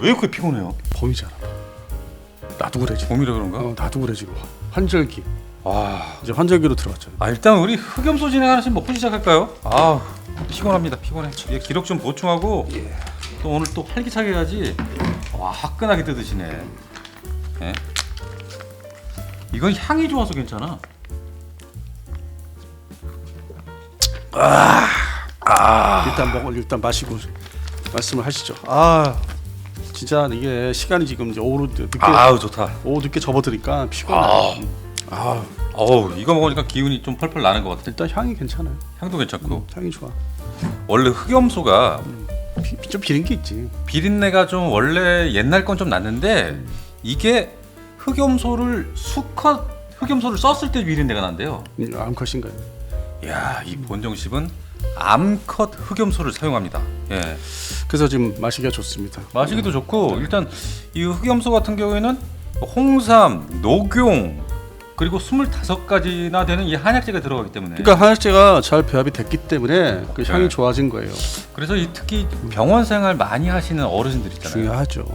왜 그렇게 피곤해요? 봄이잖아. 나도 그래 지금. 봄이라 그런가? 나도 그래 지금. 환절기. 와. 이제 환절기로 들어갔잖아. 일단 우리 흑염소 진행 하나씩 먹고 시작할까요? 피곤합니다. 피곤해. 예, 기록 좀 보충하고 또 오늘 또 활기차게 해야지. 와, 화끈하게 뜯으시네. 예? 이건 향이 좋아서 괜찮아. 일단 마시고 말씀을 하시죠. 진짜 이게 시간이 지금 이제 오후 늦게 좋다. 오후 늦게 접어드니까 피곤해. 이거 먹으니까 기운이 좀 펄펄 나는 것 같아. 일단 향이 괜찮아요. 향도 괜찮고. 향이 좋아. 원래 흑염소가 좀 비린 게 있지. 비린내가 좀 원래 옛날 건 좀 났는데 이게 흑염소를 흑염소를 썼을 때 비린내가 난대요. 암컷인가요? 이야, 이 본정식은 암컷 흑염소를 사용합니다. 예. 그래서 지금 마시기가 좋습니다. 마시기도 좋고 일단 이 흑염소 같은 경우에는 홍삼, 녹용 그리고 25가지나 되는 이 한약재가 들어가기 때문에 그러니까 한약재가 잘 배합이 됐기 때문에 그 향이 네. 좋아진 거예요. 그래서 특히 병원 생활 많이 하시는 어르신들 있잖아요. 중요하죠.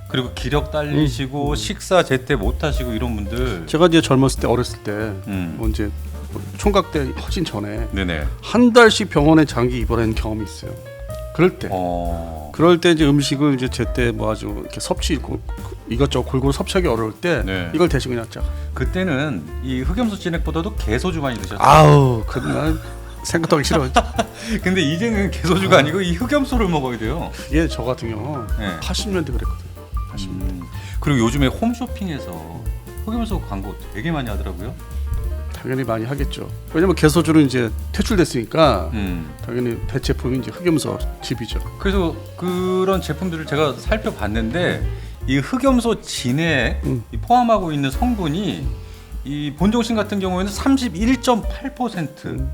그리고 기력 딸리시고 식사 제때 못 하시고 이런 분들 제가 이제 젊었을 때 어렸을 때 음. 이제 총각 때 퍼진 전에 네네. 한 달씩 병원에 장기 입원한 경험이 있어요. 그럴 때 이제 음식을 이제 제때 뭐 아주 이렇게 섭취 이것저것 골고루 섭취하기 어려울 때 네. 이걸 대신 그냥 쫙. 그때는 이 흑염소 진액보다도 개소주 많이 드셨어요. 그날 생각도 하기 싫어. 근데 이제는 개소주가 아니고 이 흑염소를 먹어야 돼요. 예, 저 같은 경우 네. 80년대 그랬거든. 80년대. 그리고 요즘에 홈쇼핑에서 흑염소 광고 되게 많이 하더라고요. 당연히 많이 하겠죠. 왜냐면 개소주는 이제 퇴출됐으니까 당연히 대체품이 이제 흑염소 즙이죠. 그래서 그런 제품들을 제가 살펴봤는데 이 흑염소 진액 포함하고 있는 성분이 이 본정신 같은 경우에는 31.8%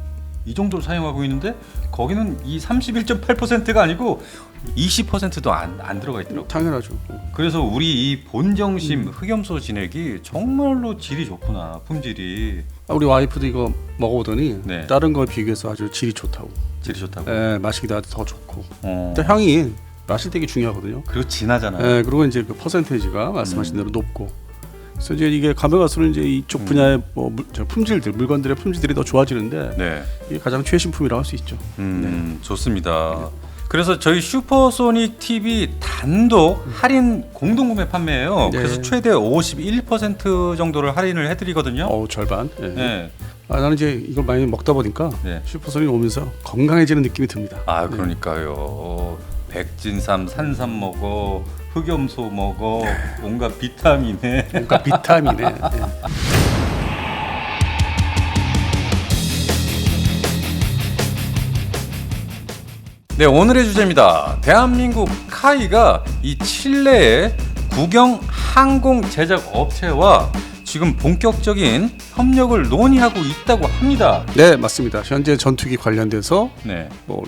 이 정도를 사용하고 있는데 거기는 이 31.8%가 아니고 20%도 안 들어가 있더라고요. 당연하죠. 그래서 우리 이 본정심 흑염소 진액이 정말로 질이 좋구나, 품질이. 우리 와이프도 이거 먹어보더니 네. 다른 거에 비교해서 아주 질이 좋다고. 질이 좋다고. 예, 마시기도 아주 더 좋고. 일단 향이 마실 때 중요하거든요. 그리고 진하잖아요. 예, 그리고 이제 그 퍼센테이지가 말씀하신 대로 높고. 그래서 이제 이게 가면 갈수록 이제 이쪽 분야의 뭐 품질들, 물건들의 품질들이 더 좋아지는데 네. 이게 가장 최신품이라고 할 수 있죠. 좋습니다. 그래서 저희 슈퍼소닉 TV 단독 할인 공동구매 판매예요. 네. 그래서 최대 51% 정도를 할인을 해드리거든요. 절반. 예. 네. 나는 이제 이걸 많이 먹다 보니까 네. 슈퍼소닉 오면서 건강해지는 느낌이 듭니다. 그러니까요. 백진삼, 산삼 먹어, 흑염소 먹어, 온갖 비타민에. 뭔가 비타민에. 예. 네, 오늘의 주제입니다. 대한민국 카이가 이 칠레의 국영 항공 제작 업체와 지금 본격적인 협력을 논의하고 있다고 합니다. 네, 맞습니다. 현재 전투기 관련돼서 네. 뭐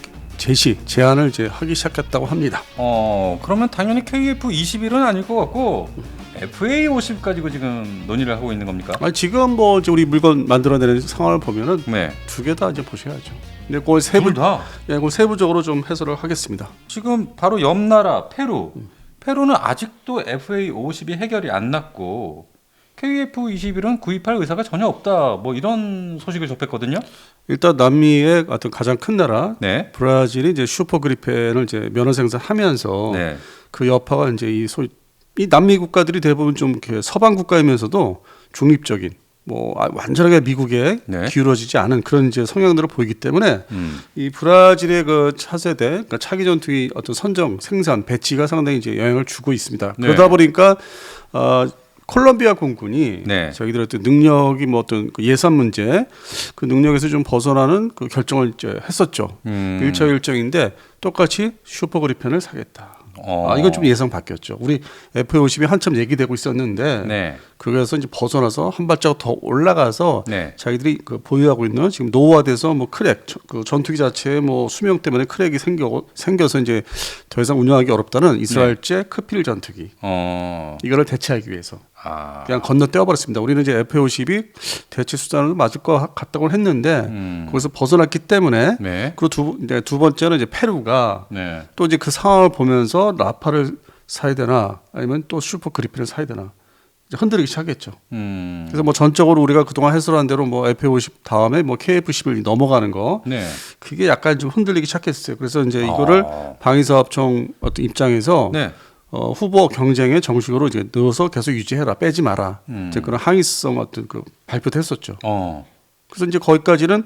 제안을 이제 하기 시작했다고 합니다. 그러면 당연히 KF-21은 아닐 것 같고 FA-50 가지고 지금 논의를 하고 있는 겁니까? 지금 뭐 이제 우리 물건 만들어내는 상황을 보면은 네. 두 개 다 이제 보셔야죠. 근데 그걸 그걸 세부적으로 좀 해설을 하겠습니다. 지금 바로 옆 나라 페루는 아직도 FA-50이 해결이 안 났고 KF-21은 구입할 의사가 전혀 없다. 뭐 이런 소식을 접했거든요. 일단 남미의 어떤 가장 큰 나라 네. 브라질이 이제 슈퍼 그리펜을 이제 면허 생산하면서 네. 그 여파가 이제 이 남미 국가들이 대부분 좀 이렇게 서방 국가이면서도 중립적인 뭐 완전하게 미국에 네. 기울어지지 않은 그런 이제 성향들을 보이기 때문에 이 브라질의 그 차세대, 그러니까 차기 전투기 어떤 선정, 생산, 배치가 상당히 이제 영향을 주고 있습니다. 네. 그러다 보니까 콜롬비아 공군이 네. 자기들의 어떤 능력이 뭐 어떤 그 예산 문제, 그 능력에서 좀 벗어나는 그 결정을 이제 했었죠. 1차 일정인데 똑같이 슈퍼 그리펜을 사겠다. 이건 좀 예상 바뀌었죠. 우리 F-50이 한참 얘기되고 있었는데 네. 그래서 이제 벗어나서 한 발자국 더 올라가서 네. 자기들이 그 보유하고 있는 지금 노후화돼서 뭐 크랙, 그 전투기 자체의 뭐 수명 때문에 크랙이 생겨서 이제 더 이상 운영하기 어렵다는 이스라엘제 크필 전투기. 이거를 대체하기 위해서 그냥 건너뛰어 버렸습니다. 우리는 이제 F-50이 대체 수단으로 맞을 것 같다고 했는데 거기서 벗어났기 때문에 네. 그리고 두 번째는 이제 페루가 네. 또 이제 그 상황을 보면서 라파를 사야 되나 아니면 또 슈퍼 그리펜을 사야 되나 이제 흔들리기 시작했죠. 그래서 뭐 전적으로 우리가 그동안 해설한 대로 뭐 F50 다음에 뭐 KF11이 넘어가는 거 네. 그게 약간 좀 흔들리기 시작했어요. 그래서 이제 이거를 방위사업청 어떤 입장에서 네. 후보 경쟁에 정식으로 이제 넣어서 계속 유지해라, 빼지 마라. 이제 그런 항의성 어떤 그 발표도 했었죠. 그래서 이제 거기까지는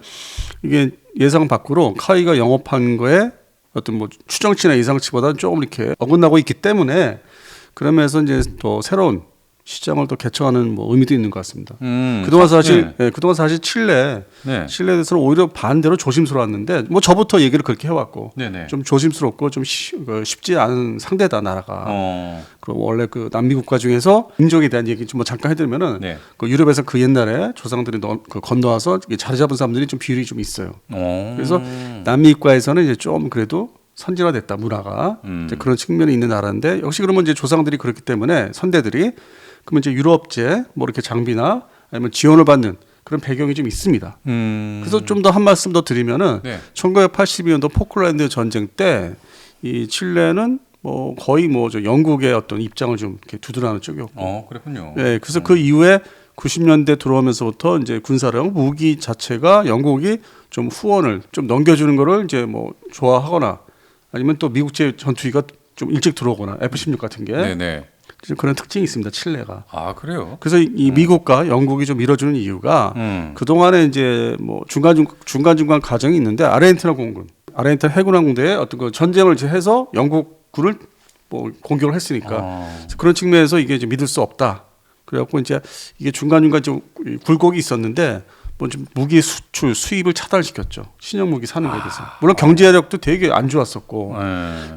이게 예상 밖으로 카이가 영업한 거에 어떤 뭐 추정치나 예상치보다는 조금 이렇게 어긋나고 있기 때문에 그러면서 이제 또 새로운 시장을 또 개척하는 뭐 의미도 있는 것 같습니다. 그동안 사실 그동안 사실 칠레에 대해서는 오히려 반대로 조심스러웠는데 뭐 저부터 얘기를 그렇게 해왔고 네네. 좀 조심스럽고 좀 쉽지 않은 상대다 나라가. 그리고 원래 그 남미 국가 중에서 민족에 대한 얘기 좀 뭐 잠깐 해드리면은 네. 그 유럽에서 그 옛날에 조상들이 그 건너와서 자리 잡은 사람들이 좀 비율이 좀 있어요. 그래서 남미 국가에서는 이제 좀 그래도 선진화됐다 문화가 이제 그런 측면이 있는 나라인데 역시 그러면 이제 조상들이 그렇기 때문에 선대들이 그러면 이제 유럽제 뭐 이렇게 장비나 아니면 지원을 받는 그런 배경이 좀 있습니다. 그래서 좀 더 한 말씀 더 드리면은 1982년도 포클랜드 전쟁 때 이 칠레는 뭐 거의 뭐 저 영국의 어떤 입장을 좀 이렇게 두드러하는 쪽이었고. 그렇군요. 네, 그래서 그 이후에 90년대 들어오면서부터 이제 군사력 무기 자체가 영국이 좀 후원을 좀 넘겨주는 거를 이제 뭐 좋아하거나 아니면 또 미국제 전투기가 좀 일찍 들어오거나 F-16 같은 게 네네. 그런 특징이 있습니다. 칠레가. 그래요? 그래서 이 미국과 영국이 좀 밀어주는 이유가 그 동안에 이제 뭐 중간 과정이 있는데 아르헨티나 해군항공대에 어떤 그 전쟁을 이제 해서 영국군을 뭐 공격을 했으니까 그런 측면에서 이게 이제 믿을 수 없다. 그래갖고 이제 이게 중간중간 좀 굴곡이 있었는데 뭐 좀 무기 수출 수입을 차단시켰죠. 신형 무기 사는 거에 대해서. 물론 경제력도 되게 안 좋았었고.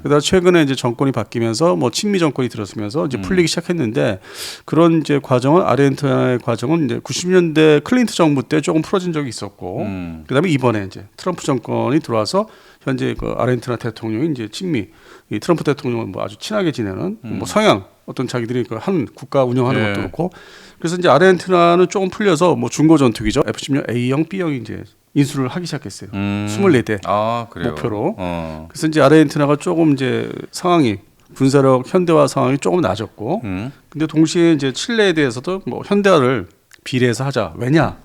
그러다 최근에 이제 정권이 바뀌면서 뭐 친미 정권이 들어서면서 이제 풀리기 시작했는데 그런 이제 과정은 아르헨티나의 과정은 이제 90년대 클린트 정부 때 조금 풀어진 적이 있었고. 그다음에 이번에 이제 트럼프 정권이 들어와서 현재 그 아르헨티나 대통령이 이제 친미 이 트럼프 대통령은 뭐 아주 친하게 지내는 뭐 성향 어떤 자기들이 그 한 국가 운영하는 것도 그렇고 그래서 이제 아르헨티나는 조금 풀려서 뭐 중고 전투기죠 F-16 A형, B형이 이제 인수를 하기 시작했어요. 24대 그래요? 목표로. 그래서 이제 아르헨티나가 조금 이제 상황이 군사력 현대화 상황이 조금 낮았고, 근데 동시에 이제 칠레에 대해서도 뭐 현대화를 비례해서 하자. 왜냐?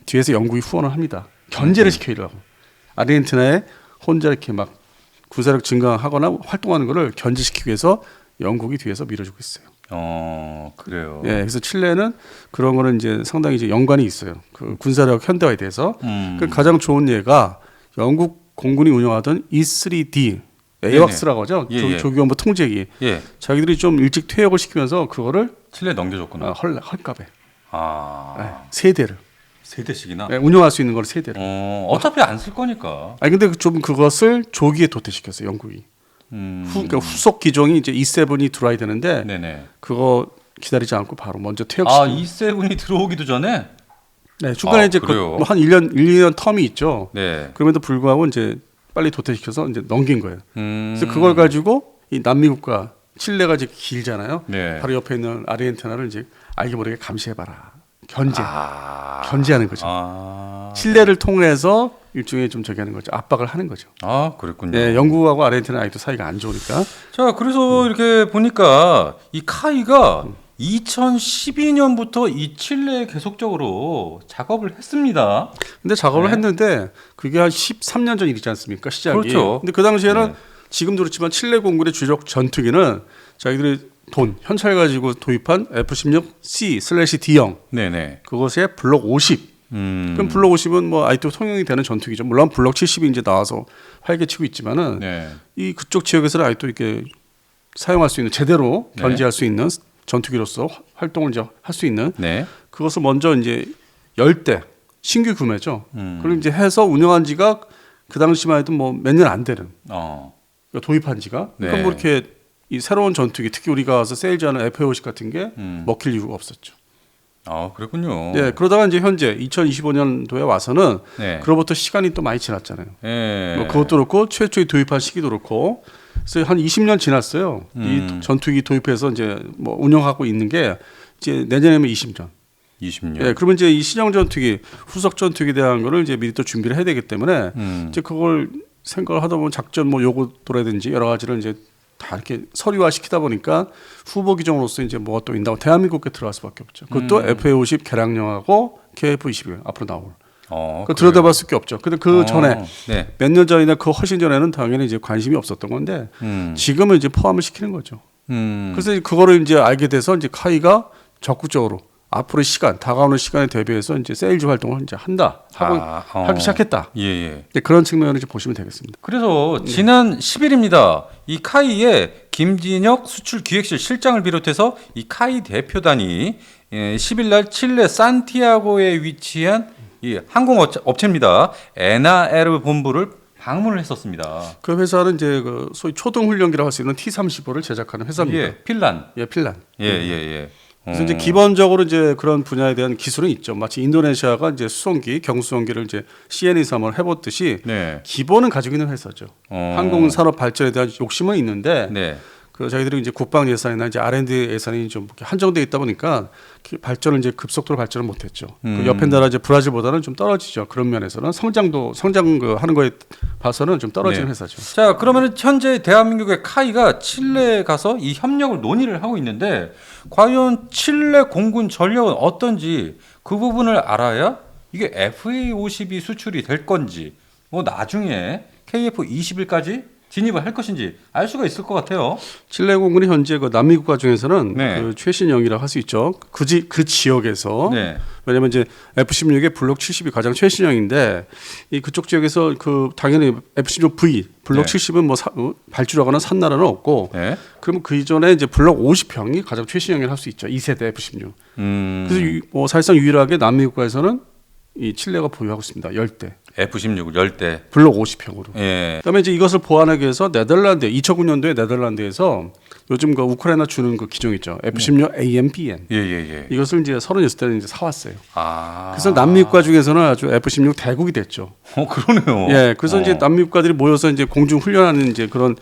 뒤에서 영국이 후원을 합니다. 견제를 시키려고. 아르헨티나에 혼자 이렇게 막 군사력 증강하거나 활동하는 거를 견제시키기 위해서 영국이 뒤에서 밀어주고 있어요. 그래요. 예, 그래서 칠레는 그런 거는 이제 상당히 이제 연관이 있어요. 그 군사력 현대화에 대해서. 그 가장 좋은 예가 영국 공군이 운영하던 E3D 에이왁스라고 하죠. 조기본부 통제기. 자기들이 좀 일찍 퇴역을 시키면서 그거를 칠레에 넘겨줬구나. 헐값에. 네, 세 대를. 세 대씩이나. 네, 운영할 수 있는 걸 세 대를. 어차피 안 쓸 거니까. 아니 근데 좀 그것을 조기에 도태시켰어요, 영국이. 그러니까 후속 기종이 이제 E7이 들어와야 되는데 그거 기다리지 않고 바로 먼저 퇴역시키고. E7이 들어오기도 전에? 네, 중간에 이제 한 1년 텀이 있죠. 그럼에도 불구하고 이제 빨리 도태시켜서 이제 넘긴 거예요. 그래서 그걸 가지고 이 남미 국가 칠레가 이제 길잖아요. 바로 옆에 있는 아르헨티나를 이제 알게 모르게 감시해봐라. 견제하는 거죠. 칠레를 통해서 일종의 좀 저기 하는 거죠. 압박을 하는 거죠. 그랬군요. 네, 영국하고 아르헨티나 아직도 사이가 안 좋으니까. 자, 그래서 이렇게 보니까 이 카이가 2012년부터 이 칠레에 계속적으로 작업을 했습니다. 근데 작업을 했는데 그게 한 13년 전 일이지 않습니까? 시작이. 그렇죠. 근데 그 당시에는 지금도 그렇지만 칠레 공군의 주력 전투기는 자기들이 돈, 현찰 가지고 도입한 F-16C/D형. 그것의 블록 50. 그럼 블록 50은 뭐 아직도 통용이 되는 전투기죠. 물론 블록 70이 이제 나와서 활개치고 있지만은 이 그쪽 지역에서는 아직도 이렇게 사용할 수 있는 제대로 견제할 수 있는 전투기로서 활동을 이제 할 수 있는 그것을 먼저 이제 10대 신규 구매죠. 그걸 이제 해서 운영한 지가 그 당시만 해도 뭐 몇 년 안 되는 그러니까 도입한 지가 그러니까 뭐 이렇게 이 새로운 전투기 특히 우리가 와서 세일즈하는 F-50 같은 게 먹힐 이유가 없었죠. 그랬군요. 네, 그러다가 이제 현재 2025년도에 와서는 그로부터 시간이 또 많이 지났잖아요. 뭐 그것도 그렇고 최초에 도입한 시기도 그렇고, 그래서 한 20년 지났어요. 이 전투기 도입해서 이제 뭐 운영하고 있는 게 이제 내년에면 20년. 네, 그러면 이제 이 신형 전투기, 후속 전투기에 대한 거를 이제 미리 또 준비를 해야 되기 때문에 이제 그걸 생각을 하다 보면 작전 뭐 요구도라든지 여러 가지를 이제 다 이렇게 서류화 시키다 보니까 후보 기종으로서 이제 뭐가 또 있다고 대한민국에 들어갈 수밖에 없죠. 그것도 FA50 개량령하고 KF21 앞으로 나올. 그 들여다볼 수밖에 없죠. 근데 그 전에 네. 몇 년 전이나 그 훨씬 전에는 당연히 이제 관심이 없었던 건데 지금은 이제 포함을 시키는 거죠. 그래서 그거를 이제 알게 돼서 이제 카이가 적극적으로 앞으로의 시간, 다가오는 시간에 대비해서 이제 세일즈 활동을 이제 하기 시작했다. 예. 그런 측면을 이제 보시면 되겠습니다. 그래서 지난 10일입니다. 이 카이의 김진혁 수출기획실 실장을 비롯해서 이 카이 대표단이 10일 날 칠레 산티아고에 위치한 이 항공업체입니다. 에나에르 본부를 방문을 했었습니다. 그 회사는 이제 그 소위 초등훈련기라고 할 수 있는 T-35를 제작하는 회사입니다. 예, 핀란. 핀란. 예. 그래서 이제 기본적으로 이제 그런 분야에 대한 기술은 있죠. 마치 인도네시아가 이제 수송기, 경수송기를 이제 CN에서 한번 해봤듯이 네. 기본은 가지고 있는 회사죠. 항공 산업 발전에 대한 욕심은 있는데 네. 그 저희들이 이제 국방 예산이나 이제 R&D 예산이 좀 한정돼 있다 보니까 발전을 이제 급속도로 발전을 못했죠. 그 옆에 나라 이제 브라질보다는 좀 떨어지죠. 그런 면에서는 성장 그 하는 거에 봐서는 좀 떨어지는 회사죠. 자, 그러면은 현재 대한민국의 카이가 칠레에 가서 이 협력을 논의를 하고 있는데 과연 칠레 공군 전력은 어떤지 그 부분을 알아야 이게 FA50이 수출이 될 건지 뭐 나중에 KF21까지 진입을 할 것인지 알 수가 있을 것 같아요. 칠레 공군이 현재 그 남미 국가 중에서는 네. 그 최신형이라고 할 수 있죠. 그 지역에서 네. 왜냐하면 이제 F-16의 블록 70이 가장 최신형인데 이 그쪽 지역에서 그 당연히 F-16V 블록 네. 70은 뭐 발주하거나 산 나라는 없고 네. 그러면 그 이전에 이제 블록 50형이 가장 최신형이라고 할 수 있죠. 2세대 F-16. 그래서 뭐 사실상 유일하게 남미 국가에서는 이 칠레가 보유하고 있습니다. 10대. F-16 10대. 블록 50형으로. 예. 그다음에 이제 이것을 보완하기 위해서 2009년도에 네덜란드에서 요즘 그 우크라이나 주는 그 기종 있죠. F-16 AMPN. 예. 이것을 이제 36대를 이제 사왔어요. 아. 그래서 남미 국가 중에서는 아주 F-16 대국이 됐죠. 그러네요. 예. 그래서 이제 남미 국가들이 모여서 이제 공중 훈련하는 이제 그런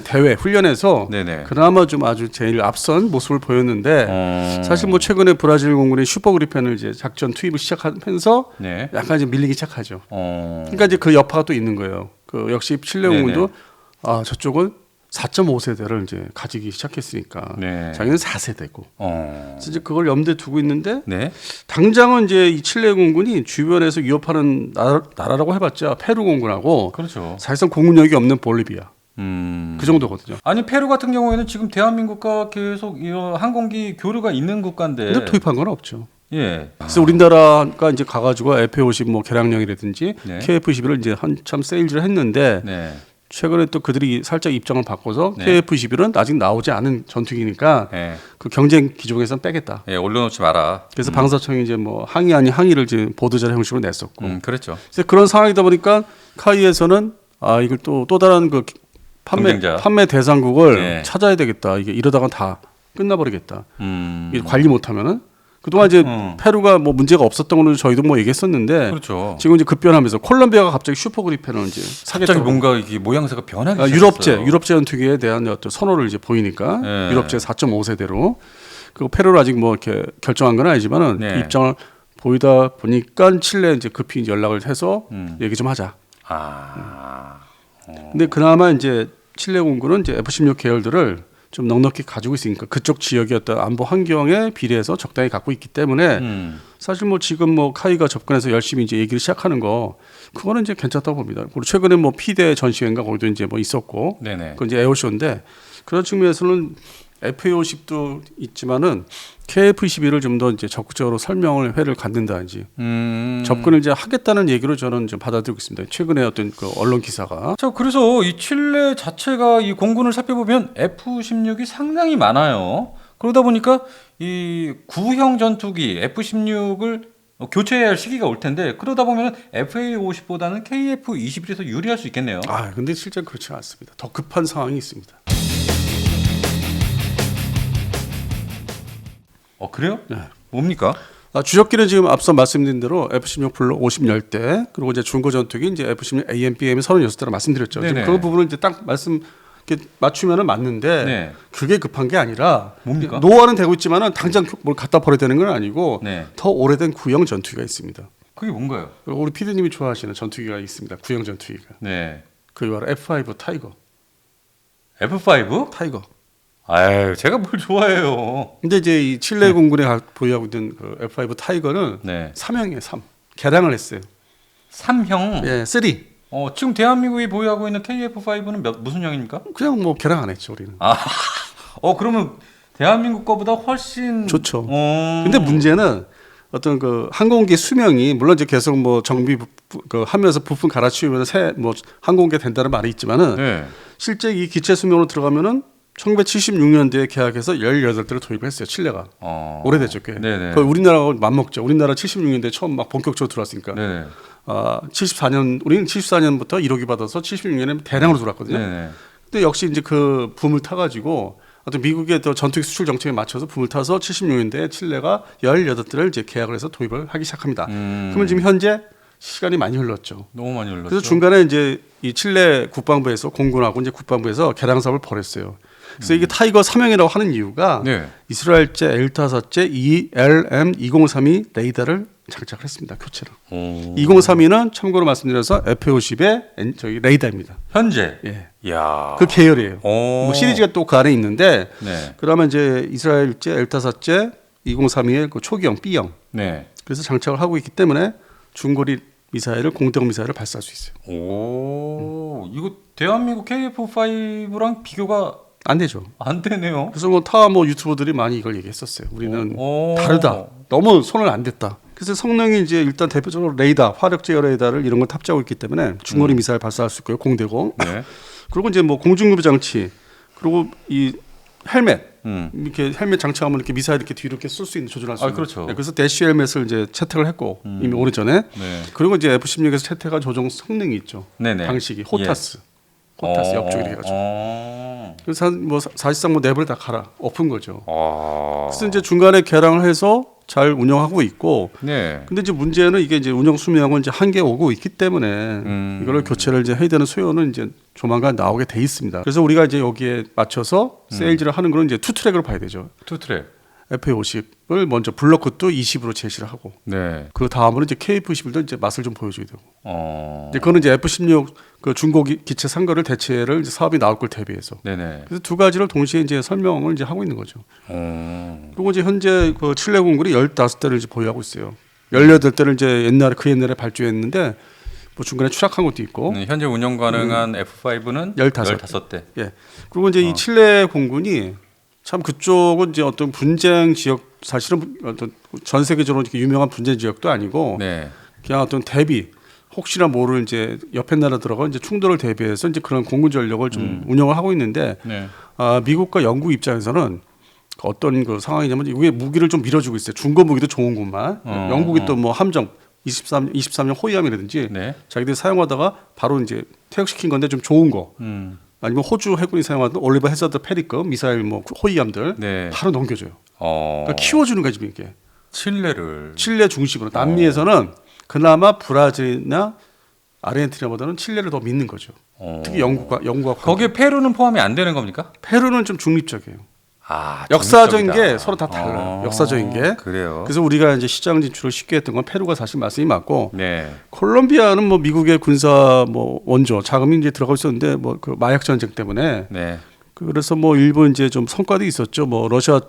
대회 훈련에서 네네. 그나마 좀 아주 제일 앞선 모습을 보였는데 사실 뭐 최근에 브라질 공군이 슈퍼 그리펜을 이제 작전 투입을 시작하면서 네. 약간 이제 밀리기 시작하죠. 그러니까 이제 그 여파가 또 있는 거예요. 그 역시 칠레 공군도 저쪽은 4.5세대를 이제 가지기 시작했으니까 네. 자기는 4세대고. 그래서 이제 그걸 염두에 두고 있는데 네. 당장은 이제 이 칠레 공군이 주변에서 위협하는 나라라고 해봤자 페루 공군하고 그렇죠. 사실상 공군력이 없는 볼리비아. 그 정도거든요. 아니 페루 같은 경우에는 지금 대한민국과 계속 이런 항공기 교류가 있는 국가인데. 근데 투입한 건 없죠. 예. 그래서 우리나라가 이제 가가지고 FA50 뭐 개량령이라든지 네. KF21을 이제 한참 세일즈를 했는데 네. 최근에 또 그들이 살짝 입장을 바꿔서 네. KF21은 아직 나오지 않은 전투기니까 네. 그 경쟁 기종에서는 빼겠다. 예, 올려놓지 마라. 그래서 방사청이 이제 뭐 항의 아닌 항의를 이제 보도자료 형식으로 냈었고. 그랬죠. 그래서 그런 상황이다 보니까 카이에서는 이걸 또 다른 그 판매 대상국을 네. 찾아야 되겠다. 이게 이러다가 다 끝나버리겠다. 이게 음. 관리 못하면은 그동안 이제 페루가 뭐 문제가 없었던 거는 저희도 뭐 얘기했었는데 그렇죠. 지금 이제 급변하면서 콜롬비아가 갑자기 슈퍼 그리펜을 이제 갑자기 사겠다고. 뭔가 이게 모양새가 변하기 시작했어요. 유럽제 전투기에 대한 어떤 선호를 이제 보이니까 네. 유럽제 4.5세대로 그리고 페루를 아직 뭐 이렇게 결정한 건 아니지만은 네. 입장을 보이다 보니까 칠레 이제 급히 이제 연락을 해서 얘기 좀 하자. 근데 그나마 이제 칠레 공군은 이제 F-16 계열들을 좀 넉넉히 가지고 있으니까 그쪽 지역의 어떤 안보 환경에 비례해서 적당히 갖고 있기 때문에 사실 뭐 지금 뭐 카이가 접근해서 열심히 이제 얘기를 시작하는 거 그거는 이제 괜찮다고 봅니다. 그리고 최근에 뭐 피대 전시회인가 거기도 이제 뭐 있었고 네네. 그건 이제 에어쇼인데 그런 측면에서는 FA50도 있지만은 KF21을 좀 더 이제 적극적으로 설명을 회를 갖는다든지 접근을 이제 하겠다는 얘기로 저는 좀 받아들이고 있습니다. 최근에 어떤 그 언론 기사가. 자, 그래서 이 칠레 자체가 이 공군을 살펴보면 F-16이 상당히 많아요. 그러다 보니까 이 구형 전투기 F-16을 교체해야 할 시기가 올 텐데 그러다 보면 FA-50보다는 KF-21이 더 유리할 수 있겠네요. 근데 실제 그렇지 않습니다. 더 급한 상황이 있습니다. 그래요? 네. 뭡니까? 주적기는 지금 앞서 말씀드린 대로 F-16 블록 50 10대 그리고 이제 중고 전투기 이제 F-16 AMPM 36대로 말씀드렸죠. 지금 그 부분은 이제 딱 이렇게 맞추면은 맞는데 네. 그게 급한 게 아니라 뭡니까? 노화는 되고 있지만은 당장 뭘 갖다 버려야 되는 건 아니고 네. 더 오래된 구형 전투기가 있습니다. 그게 뭔가요? 우리 PD님이 좋아하시는 전투기가 있습니다. 구형 전투기가. 네. 그게 바로 F5 타이거. F5? 타이거. 아유, 제가 뭘 좋아해요. 근데 이제 이 칠레 공군에 보유하고 있는 그 F5 타이거는 네. 3형이에요. 3. 개량을 했어요. 3형. 예, 3. 지금 대한민국이 보유하고 있는 KF5는 무슨 형입니까? 그냥 뭐 개량 안 했죠, 우리는. 그러면 대한민국 거보다 훨씬 좋죠. 근데 문제는 어떤 그 항공기 수명이 물론 이제 계속 뭐 정비 하면서 부품 갈아치우면서 새 뭐 항공기 된다는 말이 있지만은 네. 실제 이 기체 수명으로 들어가면은 1976년도에 계약해서 18대를 도입했어요. 칠레가. 오래됐죠, 꽤. 네네. 거의 우리나라하고 맞먹죠. 우리나라 76년도에 처음 막 본격적으로 들어왔으니까. 네네. 74년 우리는 74년부터 1호기 받아서 76년에 대량으로 들어왔거든요. 네네. 근데 역시 이제 그 붐을 타가지고 어떤 미국의 또 전투기 수출 정책에 맞춰서 붐을 타서 76년대에 칠레가 18대를 이제 계약을 해서 도입을 하기 시작합니다. 그러면 지금 현재 시간이 많이 흘렀죠. 너무 많이 흘렀죠. 그래서 중간에 이제 이 칠레 국방부에서 공군하고 이제 국방부에서 개량 사업을 벌였어요. 그래서 이게 타이거 3형이라고 하는 이유가 네. 이스라엘제 L5제 ELM-2032 레이더를 장착을 했습니다. 교체로. 2032는 참고로 말씀드려서 F-50의 저기 레이더입니다. 현재. 예. 이야. 그 계열이에요. 뭐 시리즈가 또 그 안에 있는데 네. 그러면 이제 이스라엘제 L5제 2032의 그 초기형 B형. 네. 그래서 장착을 하고 있기 때문에 중거리 미사일을 공대공 미사일을 발사할 수 있어요. 이거 대한민국 KF5랑 비교가 안 되죠. 안 되네요. 그래서 뭐 유튜버들이 많이 이걸 얘기했었어요. 우리는 다르다. 너무 손을 안 댔다. 그래서 성능이 이제 일단 대표적으로 레이더, 화력 제어 레이더를 이런 걸 탑재하고 있기 때문에 중거리 미사일 발사할 수 있고요. 공대공. 네. 그리고 이제 뭐 공중유배 장치, 그리고 이 헬멧. 이렇게 헬멧 장착하면 이렇게 미사일 이렇게 뒤로 이렇게 쏠 수 있는 조절할 수 있는. 그렇죠. 네, 그래서 대쉬 헬멧을 이제 채택을 했고 이미 오래 전에. 네. 그리고 이제 F-16에서 채택한 조종 성능이 있죠. 네네. 방식이 호타스. 호타스 옆쪽이 돼가지고. 그래서 뭐 사실상 뭐 랩을 다 갈아 엎은 거죠. 그래서 이제 중간에 개량을 해서 잘 운영하고 있고. 네. 근데 이제 문제는 이게 이제 운영 수명은 이제 한계 오고 있기 때문에 이거를 교체를 이제 해야 되는 수요는 이제 조만간 나오게 돼 있습니다. 그래서 우리가 이제 여기에 맞춰서 세일즈를 하는 거는 이제 투 트랙으로 봐야 되죠. 투 트랙. F-50을 먼저 블럭굿도 20으로 제시를 하고. 네. 그 다음으로 이제 KF-11도 이제 맛을 좀 보여줘야 되고. 이제 그거는 이제 F-16 그 중고 기체 상거를 대체를 이제 사업이 나올 걸 대비해서. 네네. 그래서 두 가지를 동시에 이제 설명을 이제 하고 있는 거죠. 그리고 이제 현재 그 칠레 공군이 15대를 이제 보유하고 있어요. 18대를 이제 옛날에 발주했는데 뭐 중간에 추락한 것도 있고. 현재 운영 가능한 F5는 15대. 예. 그리고 이제 이 칠레 공군이 참 그쪽은 이제 어떤 분쟁 지역 사실은 어떤 전 세계적으로 이렇게 유명한 분쟁 지역도 아니고 네. 그냥 어떤 대비 혹시나 모를 이제 옆에 나라 들어가 이제 충돌을 대비해서 이제 그런 공군 전력을 좀 운영을 하고 있는데 네. 미국과 영국 입장에서는 어떤 그 상황이냐면 이게 무기를 좀 밀어주고 있어요. 중고 무기도 좋은 것만. 영국이 또 뭐 함정 23년 호위함이라든지 네. 자기들이 사용하다가 바로 이제 퇴역시킨 건데 좀 좋은 거. 아니면 호주 해군이 사용하던 올리버 해저드 페리급 미사일 뭐 호위함들 네. 바로 넘겨줘요. 그러니까 키워주는 거지 이게. 칠레 중심으로. 남미에서는 그나마 브라질이나 아르헨티나보다는 칠레를 더 믿는 거죠. 특히 영국과 거기에 페루는 포함이 안 되는 겁니까? 페루는 좀 중립적이에요. 역사적인 중립적이다. 게 서로 다 달라요. 역사적인 게. 그래요. 그래서 우리가 이제 시장 진출을 쉽게 했던 건 페루가 사실 말씀이 맞고. 네. 콜롬비아는 뭐 미국의 군사 뭐 원조 자금이 이제 들어가고 있었는데 뭐 그 마약 전쟁 때문에. 네. 그래서 뭐 일부 이제 좀 성과도 있었죠. 뭐 러시아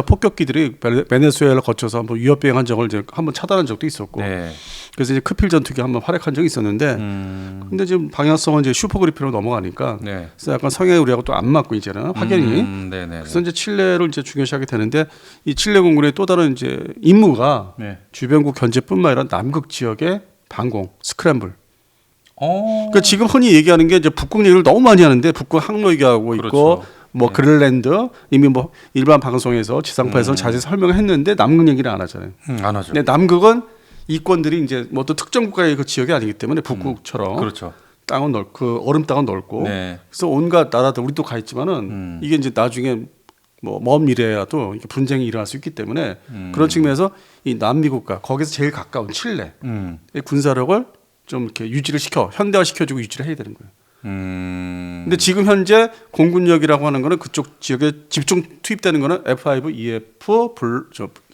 폭격기들이 베네수엘라 거쳐서 한번 위협 비행한 적을 이제 한번 차단한 적도 있었고. 네. 그래서 이제 크필 전투기 한번 활약한 적이 있었는데. 근데 지금 방향성은 이제 슈퍼 그리핀으로 넘어가니까. 네. 그래서 약간 성향이 우리하고 또 안 맞고 이제는 확연히. 네네. 그래서 이제 칠레를 이제 중요시하게 되는데 이 칠레 공군의 또 다른 이제 임무가 네. 주변국 견제뿐만 아니라 남극 지역의 방공, 스크램블. 그러니까 지금 흔히 얘기하는 게 이제 북극 얘기를 너무 많이 하는데 북극 항로 얘기하고 있고 그렇죠. 뭐 그린랜드 이미 뭐 일반 방송에서 지상파에서 자세히 설명을 했는데 남극 얘기를 안 하잖아요. 안 하죠. 근데 남극은 이권들이 이제 뭐 또 특정 국가의 그 지역이 아니기 때문에 북극처럼 그렇죠. 땅은 넓고 그 얼음 땅은 넓고 네. 그래서 온갖 나라들 우리도 가 있지만은 이게 이제 나중에 뭐 먼 미래라도 이렇게 분쟁이 일어날 수 있기 때문에 그런 측면에서 이 남미국과 거기서 제일 가까운 칠레의 군사력을 좀 이렇게 유지를 시켜 현대화 시켜주고 유지를 해야 되는 거예요. 근데 지금 현재 공군력이라고 하는 거는 그쪽 지역에 집중 투입되는 거는 F5EF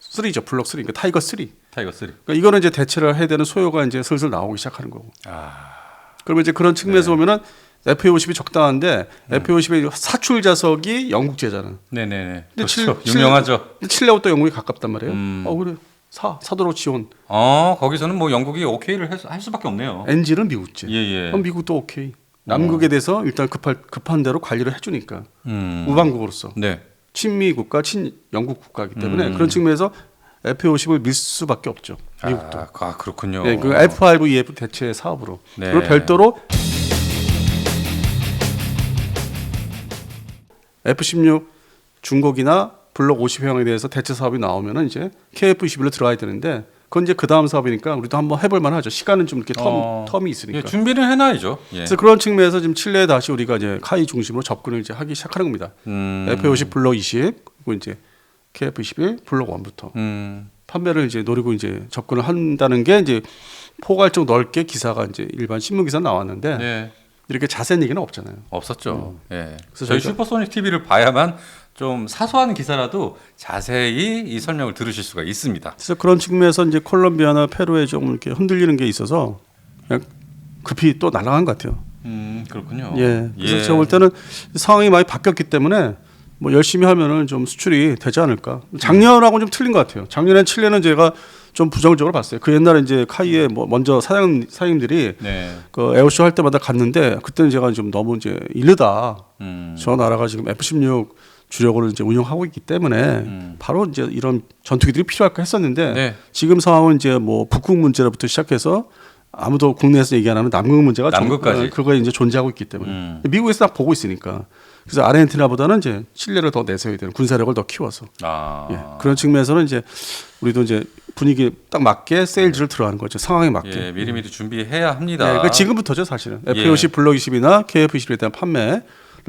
3죠. 블록 3. 그러니까 타이거 3. 그러니까 이거는 이제 대체를 해야 되는 소요가 이제 슬슬 나오기 시작하는 거고. 그러면 이제 그런 측면에서 보면은 FA50이 적당한데 FA50의 사출 자석이 영국제잖아. 네네네. 근데 그렇죠. 유명하죠. 칠레하고 또 영국이 가깝단 말이에요. 그래 사도록 지원. 거기서는 뭐 영국이 오케이를 할 수밖에 없네요. NG는 미국제. 예예. 그럼 미국도 오케이. 남극에 대해서 일단 급한 대로 관리를 해주니까 우방국으로서 네. 친미 국가, 친영국 국가이기 때문에 그런 측면에서 FA50을 밀 수밖에 없죠. 미국도. 그렇군요. 네, 그 F5EF 대체 사업으로. 네. 그리고 별도로 F16 중국이나 블록 50형에 대해서 대체 사업이 나오면은 이제 KF21로 들어가야 되는데 그건 이제 그 다음 사업이니까 우리도 한번 해볼 만하죠. 시간은 좀 이렇게 텀이 있으니까. 예, 준비를 해놔야죠. 예. 그래서 그런 측면에서 지금 칠레에 다시 우리가 이제 카이 중심으로 접근을 이제 하기 시작하는 겁니다. FA50 블록 20 그리고 이제 KF21 블록 1부터 판매를 이제 노리고 이제 접근을 한다는 게 이제 포괄적 넓게 기사가 이제 일반 신문 기사 나왔는데 네. 이렇게 자세한 얘기는 없잖아요. 없었죠. 예. 그래서 저희 저희가- 슈퍼소닉 TV를 봐야만 좀 사소한 기사라도 자세히 이 설명을 들으실 수가 있습니다. 그래서 그런 측면에서 이제 콜롬비아나 페루에 좀 이렇게 흔들리는 게 있어서 그냥 급히 또 날아간 것 같아요. 그렇군요. 예. 그래서 제가 볼 때는 상황이 많이 바뀌었기 때문에 뭐 열심히 하면은 좀 수출이 되지 않을까. 작년하고는 좀 틀린 것 같아요. 작년엔 칠레는 제가 좀 부정적으로 봤어요. 그 옛날에 이제 카이에 뭐 먼저 사장님들이 네. 그 에어쇼 할 때마다 갔는데 그때는 제가 좀 너무 이제 이르다. 저 나라가 지금 F16 주력으로 이제 운영하고 있기 때문에 바로 이제 이런 전투기들이 필요할까 했었는데 네. 지금 상황은 이제 뭐 북극 문제로부터 시작해서 아무도 국내에서 얘기 안 하는 남극 문제가 남극까지. 그거에 이제 존재하고 있기 때문에 미국에서 딱 보고 있으니까 그래서 아르헨티나보다는 이제 칠레를 더 내세워야 되는 군사력을 더 키워서 예, 그런 측면에서는 이제 우리도 이제 분위기 딱 맞게 세일즈를 들어가는 거죠. 상황에 맞게. 예, 미리미리 준비해야 합니다. 네, 그러니까 지금부터죠 사실은. FA50 블록 20이나 KF21에 대한 판매를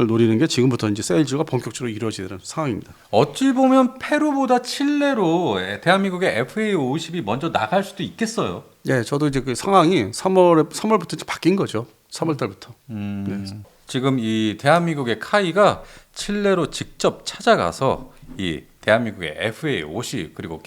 노리는 게 지금부터 이제 세일즈가 본격적으로 이루어지는 상황입니다. 어찌 보면 페루보다 칠레로 대한민국의 FA50이 먼저 나갈 수도 있겠어요. 예, 저도 이제 그 상황이 3월부터 이제 바뀐 거죠. 3월 달부터. 네. 지금 이 대한민국의 카이가 칠레로 직접 찾아가서 이 대한민국의 FA50 그리고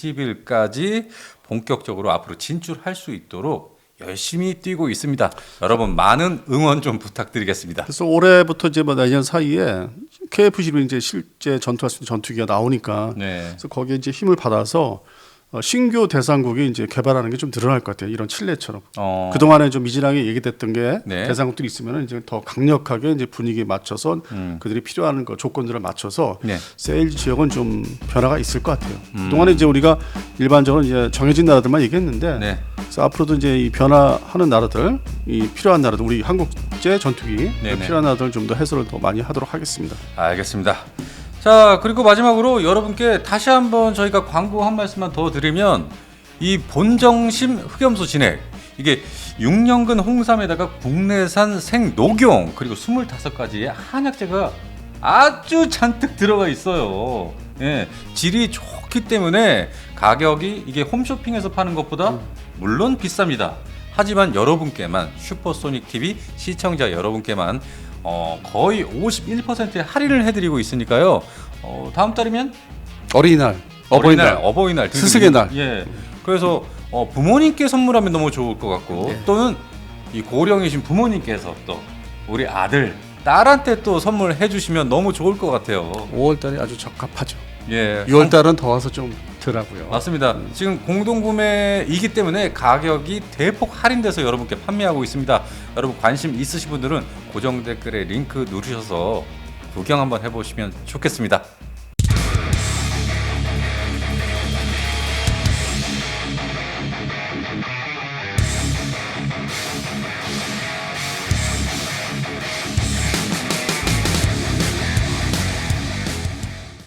KF21까지 본격적으로 앞으로 진출할 수 있도록 열심히 뛰고 있습니다. 여러분 많은 응원 좀 부탁드리겠습니다. 그래서 올해부터 이제 뭐 내년 사이에 KF21 이제 실제 전투할 수 있는 전투기가 나오니까 네. 그래서 거기에 이제 힘을 받아서 신규 대상국이 이제 개발하는 게 좀 늘어날 것 같아요. 이런 칠레처럼. 그동안에 좀 미진하게 얘기됐던 게 네. 대상국들이 있으면 이제 더 강력하게 이제 분위기에 맞춰서 그들이 필요한 거 조건들을 맞춰서 네. 세일즈 지역은 좀 변화가 있을 것 같아요. 그동안에 이제 우리가 일반적으로 이제 정해진 나라들만 얘기했는데 네. 그래서 앞으로도 이제 이 변화하는 나라들, 이 필요한 나라들, 우리 한국제 전투기 네네. 필요한 나라들 좀 더 해설을 더 많이 하도록 하겠습니다. 알겠습니다. 자, 그리고 마지막으로 여러분께 다시 한번 저희가 광고 한 말씀만 더 드리면 이 본정심 흑염소 진액 이게 6년근 홍삼에다가 국내산 생녹용 그리고 25가지의 한약재가 아주 잔뜩 들어가 있어요. 예, 질이 좋기 때문에 가격이 이게 홈쇼핑에서 파는 것보다 물론 비쌉니다. 하지만 여러분께만 슈퍼소닉 TV 시청자 여러분께만 거의 51%의 할인을 해드리고 있으니까요. 다음 달이면 어린이날, 어버이날, 스승의 날. 예. 그래서 부모님께 선물하면 너무 좋을 것 같고 네. 또는 이 고령이신 부모님께서 또 우리 아들, 딸한테 또 선물해 주시면 너무 좋을 것 같아요. 5월달에 아주 적합하죠. 예. 6월달은 더워서 좀 덜하고요. 맞습니다. 지금 공동구매이기 때문에 가격이 대폭 할인돼서 여러분께 판매하고 있습니다. 여러분 관심 있으신 분들은 고정 댓글에 링크 누르셔서 구경 한번 해보시면 좋겠습니다.